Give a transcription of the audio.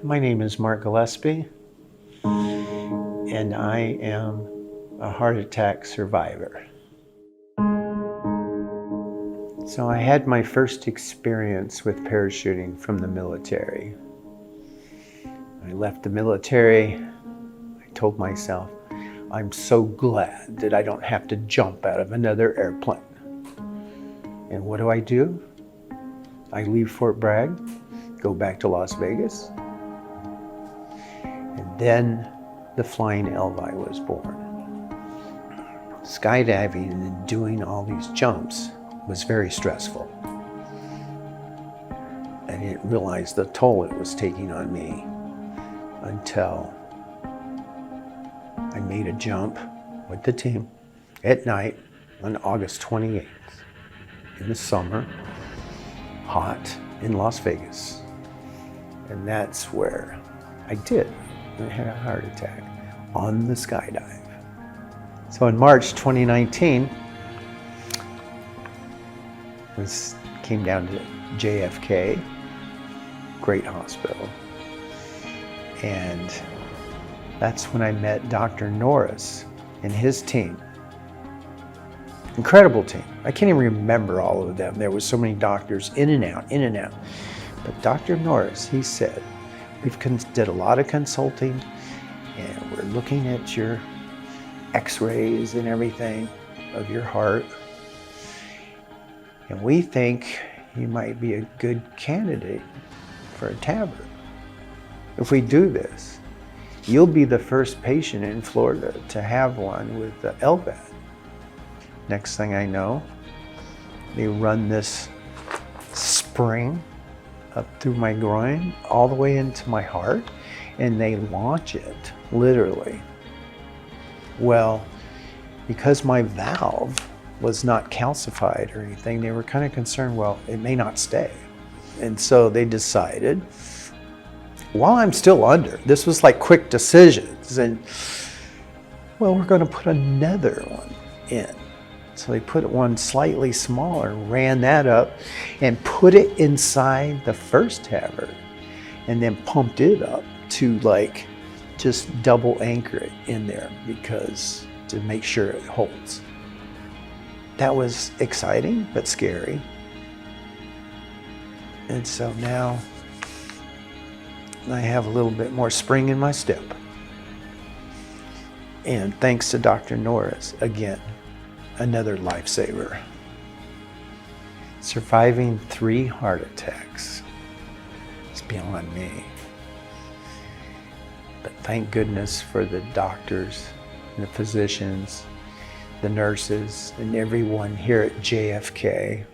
My name is Mark Gillepsie, and I am a heart attack survivor. So I had my first experience with parachuting from the military. I left the military. I told myself, I'm so glad that I don't have to jump out of another airplane. And what do? I leave Fort Bragg, go back to Las Vegas, and then the Flying Elvi was born. Skydiving and doing all these jumps was very stressful. I didn't realize the toll it was taking on me until I made a jump with the team at night on August 28th in the summer, hot in Las Vegas. And that's where I had a heart attack on the skydive. So in March 2019, came down to JFK, great hospital. And that's when I met Dr. Norris and his team. Incredible team. I can't even remember all of them. There were so many doctors in and out. But Dr. Norris, he said, we've did a lot of consulting and we're looking at your x-rays and everything of your heart. And we think you might be a good candidate for a TAVR. If we do this, you'll be the first patient in Florida to have one with the LVAD. Next thing I know, they run this spring up through my groin, all the way into my heart, and they launch it, literally. Well, because my valve was not calcified or anything, they were kind of concerned, well, it may not stay. And so they decided, while I'm still under, this was like quick decisions, and well, we're gonna put another one in. So they put one slightly smaller, ran that up, and put it inside the first TAVR, and then pumped it up to like just double anchor it in there because to make sure it holds. That was exciting, but scary. And so now I have a little bit more spring in my step. And thanks to Dr. Norris, again, another lifesaver. Surviving 3 heart attacks is beyond me. But thank goodness for the doctors and the physicians, the nurses, and everyone here at JFK